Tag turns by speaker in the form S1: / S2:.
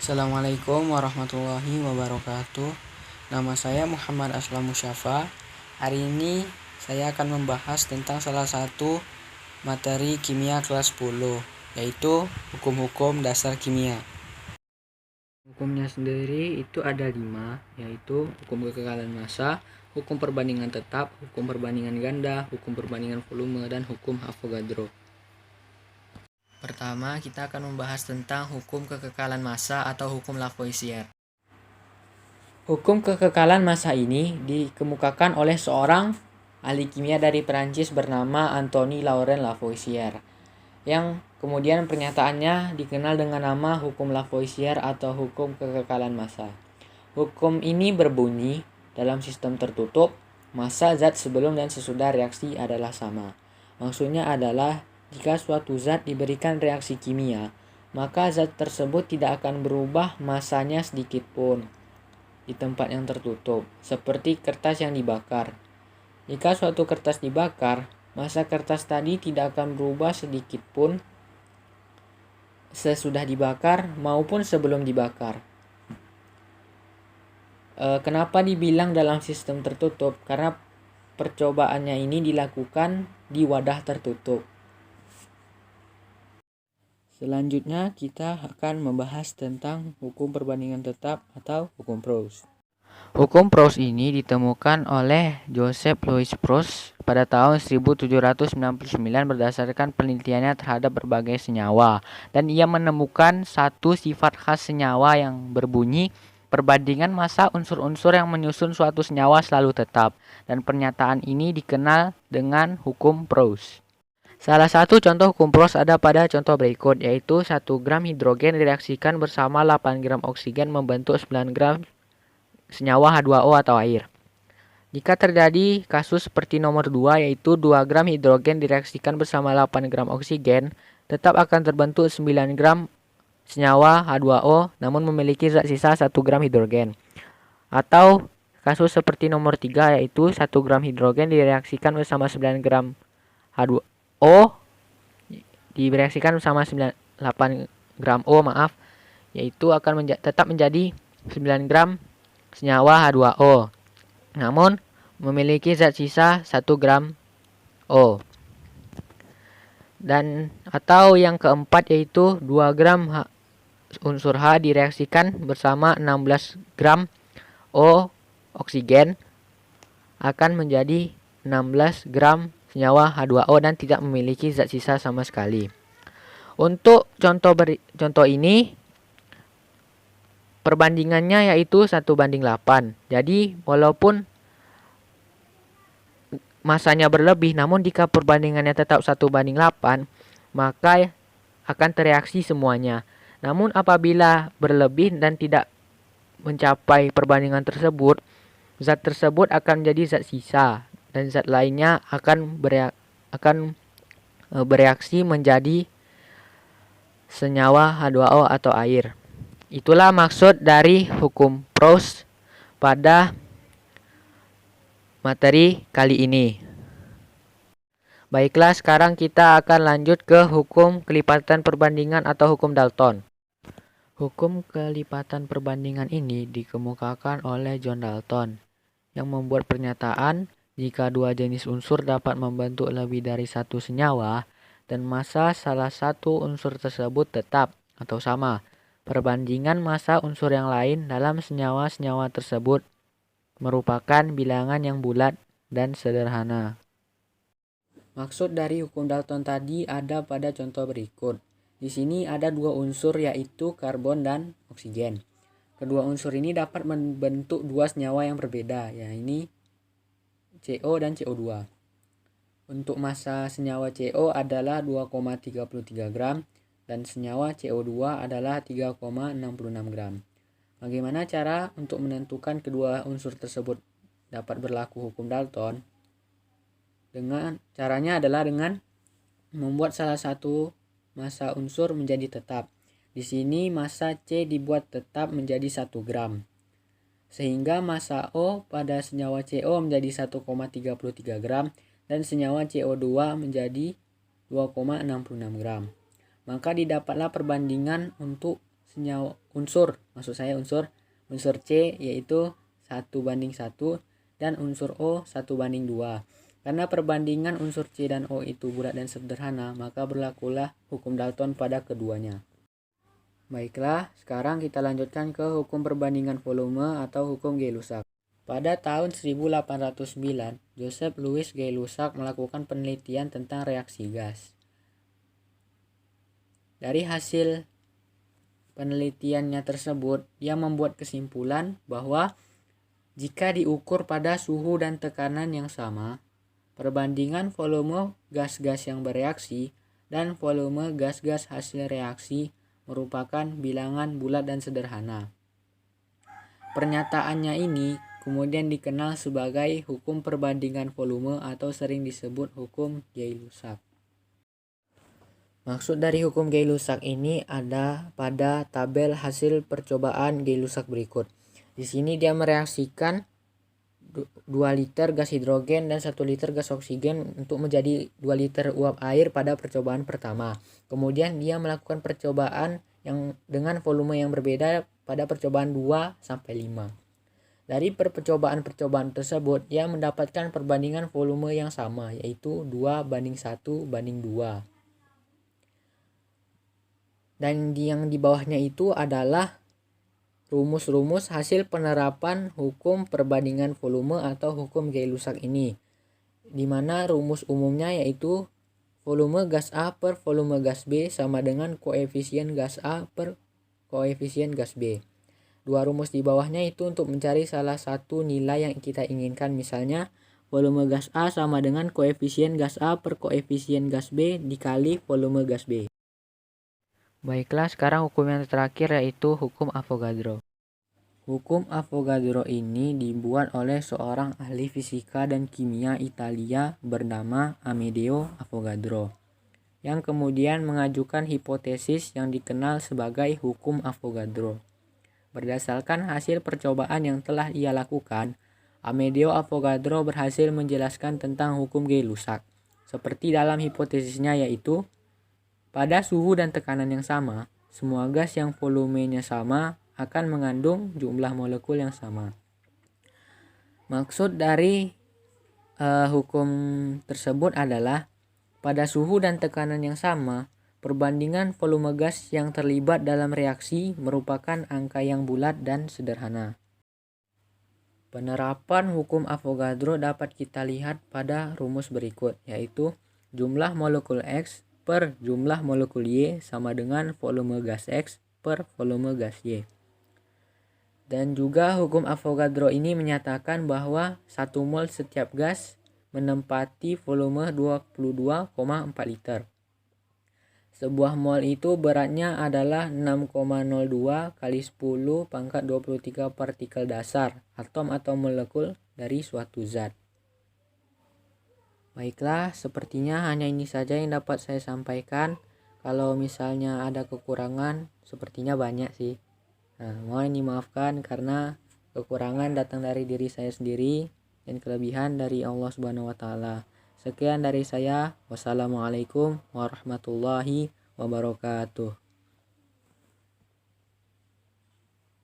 S1: Assalamualaikum warahmatullahi wabarakatuh. Nama saya Muhammad Aslam Musyafa. Hari ini saya akan membahas tentang salah satu materi kimia kelas 10, yaitu hukum-hukum dasar kimia. Hukumnya sendiri itu ada 5, yaitu hukum kekekalan massa, hukum perbandingan tetap, hukum perbandingan ganda, hukum perbandingan volume, dan hukum Avogadro. Pertama, kita akan membahas tentang hukum kekekalan massa atau hukum Lavoisier. Hukum kekekalan massa ini dikemukakan oleh seorang ahli kimia dari Perancis bernama Antoine Laurent Lavoisier, yang kemudian pernyataannya dikenal dengan nama hukum Lavoisier atau hukum kekekalan massa. Hukum ini berbunyi, dalam sistem tertutup, massa zat sebelum dan sesudah reaksi adalah sama. Maksudnya adalah jika suatu zat diberikan reaksi kimia, maka zat tersebut tidak akan berubah massanya sedikit pun di tempat yang tertutup, seperti kertas yang dibakar. Jika suatu kertas dibakar, massa kertas tadi tidak akan berubah sedikit pun sesudah dibakar maupun sebelum dibakar. Kenapa dibilang dalam sistem tertutup? Karena percobaannya ini dilakukan di wadah tertutup. Selanjutnya kita akan membahas tentang hukum perbandingan tetap atau hukum Proust. Hukum Proust ini ditemukan oleh Joseph Louis Proust pada tahun 1799 berdasarkan penelitiannya terhadap berbagai senyawa, dan ia menemukan satu sifat khas senyawa yang berbunyi perbandingan massa unsur-unsur yang menyusun suatu senyawa selalu tetap, dan pernyataan ini dikenal dengan hukum Proust. Salah satu contoh hukum Proust ada pada contoh berikut, yaitu 1 gram hidrogen direaksikan bersama 8 gram oksigen membentuk 9 gram senyawa H2O atau air. Jika terjadi kasus seperti nomor 2, yaitu 2 gram hidrogen direaksikan bersama 8 gram oksigen, tetap akan terbentuk 9 gram senyawa H2O namun memiliki zat sisa 1 gram hidrogen. Atau kasus seperti nomor 3, yaitu 1 gram hidrogen direaksikan bersama 9 gram H2O direaksikan bersama 8 gram O, yaitu akan tetap menjadi 9 gram senyawa H2O, namun memiliki zat sisa 1 gram O. Dan atau yang keempat, yaitu 2 gram unsur H direaksikan bersama 16 gram O oksigen akan menjadi 16 gram senyawa H2O dan tidak memiliki zat sisa sama sekali. Untuk contoh ini perbandingannya yaitu 1:8. Jadi walaupun masanya berlebih, namun jika perbandingannya tetap 1:8, maka akan tereaksi semuanya. Namun apabila berlebih dan tidak mencapai perbandingan tersebut, zat tersebut akan menjadi zat sisa dan zat lainnya akan bereaksi menjadi senyawa H2O atau air. Itulah maksud dari hukum Proust pada materi kali ini. Baiklah, sekarang kita akan lanjut ke hukum kelipatan perbandingan atau hukum Dalton. Hukum kelipatan perbandingan ini dikemukakan oleh John Dalton, yang membuat pernyataan jika dua jenis unsur dapat membentuk lebih dari satu senyawa dan massa salah satu unsur tersebut tetap atau sama, perbandingan massa unsur yang lain dalam senyawa-senyawa tersebut merupakan bilangan yang bulat dan sederhana. Maksud dari hukum Dalton tadi ada pada contoh berikut. Di sini ada dua unsur, yaitu karbon dan oksigen. Kedua unsur ini dapat membentuk dua senyawa yang berbeda, yaitu CO dan CO2. Untuk massa senyawa CO adalah 2,33 gram dan senyawa CO2 adalah 3,66 gram. Bagaimana cara untuk menentukan kedua unsur tersebut dapat berlaku hukum Dalton? Caranya adalah dengan membuat salah satu massa unsur menjadi tetap. Di sini massa C dibuat tetap menjadi 1 gram. Sehingga massa O pada senyawa CO menjadi 1,33 gram dan senyawa CO2 menjadi 2,66 gram. Maka didapatlah perbandingan untuk unsur, maksud saya unsur C yaitu 1:1 dan unsur O 1:2. Karena perbandingan unsur C dan O itu bulat dan sederhana, maka berlakulah hukum Dalton pada keduanya. Baiklah, sekarang kita lanjutkan ke hukum perbandingan volume atau hukum Gay-Lussac. Pada tahun 1809, Joseph Louis Gay-Lussac melakukan penelitian tentang reaksi gas. Dari hasil penelitiannya tersebut, dia membuat kesimpulan bahwa jika diukur pada suhu dan tekanan yang sama, perbandingan volume gas-gas yang bereaksi dan volume gas-gas hasil reaksi merupakan bilangan bulat dan sederhana. Pernyataannya ini kemudian dikenal sebagai hukum perbandingan volume atau sering disebut hukum Gay-Lussac. Maksud dari hukum Gay-Lussac ini ada pada tabel hasil percobaan Gay-Lussac berikut. Di sini dia mereaksikan 2 liter gas hidrogen dan 1 liter gas oksigen untuk menjadi 2 liter uap air pada percobaan pertama. Kemudian dia melakukan percobaan yang dengan volume yang berbeda pada percobaan 2-5. Dari percobaan-percobaan tersebut, dia mendapatkan perbandingan volume yang sama, yaitu 2:1:2. Dan yang di bawahnya itu adalah rumus-rumus hasil penerapan hukum perbandingan volume atau hukum Gay-Lussac ini, di mana rumus umumnya yaitu volume gas A per volume gas B sama dengan koefisien gas A per koefisien gas B. Dua rumus di bawahnya itu untuk mencari salah satu nilai yang kita inginkan, misalnya volume gas A sama dengan koefisien gas A per koefisien gas B dikali volume gas B. Baiklah, sekarang hukum yang terakhir yaitu hukum Avogadro. Hukum Avogadro ini dibuat oleh seorang ahli fisika dan kimia Italia bernama Amedeo Avogadro, yang kemudian mengajukan hipotesis yang dikenal sebagai hukum Avogadro. Berdasarkan hasil percobaan yang telah ia lakukan, Amedeo Avogadro berhasil menjelaskan tentang hukum Gay-Lussac, seperti dalam hipotesisnya yaitu pada suhu dan tekanan yang sama, semua gas yang volumenya sama akan mengandung jumlah molekul yang sama. Maksud dari hukum tersebut adalah pada suhu dan tekanan yang sama, perbandingan volume gas yang terlibat dalam reaksi merupakan angka yang bulat dan sederhana. Penerapan hukum Avogadro dapat kita lihat pada rumus berikut, yaitu jumlah molekul X per jumlah molekul Y sama dengan volume gas X per volume gas Y. Dan juga hukum Avogadro ini menyatakan bahwa 1 mol setiap gas menempati volume 22,4 liter. Sebuah mol itu beratnya adalah 6,02 kali 10 pangkat 23 partikel dasar, atom atau molekul dari suatu zat. Baiklah, sepertinya hanya ini saja yang dapat saya sampaikan. Kalau misalnya ada kekurangan, sepertinya banyak sih. Mohon dimaafkan karena kekurangan datang dari diri saya sendiri dan kelebihan dari Allah Subhanahu wa taala. Sekian dari saya. Wassalamualaikum warahmatullahi wabarakatuh.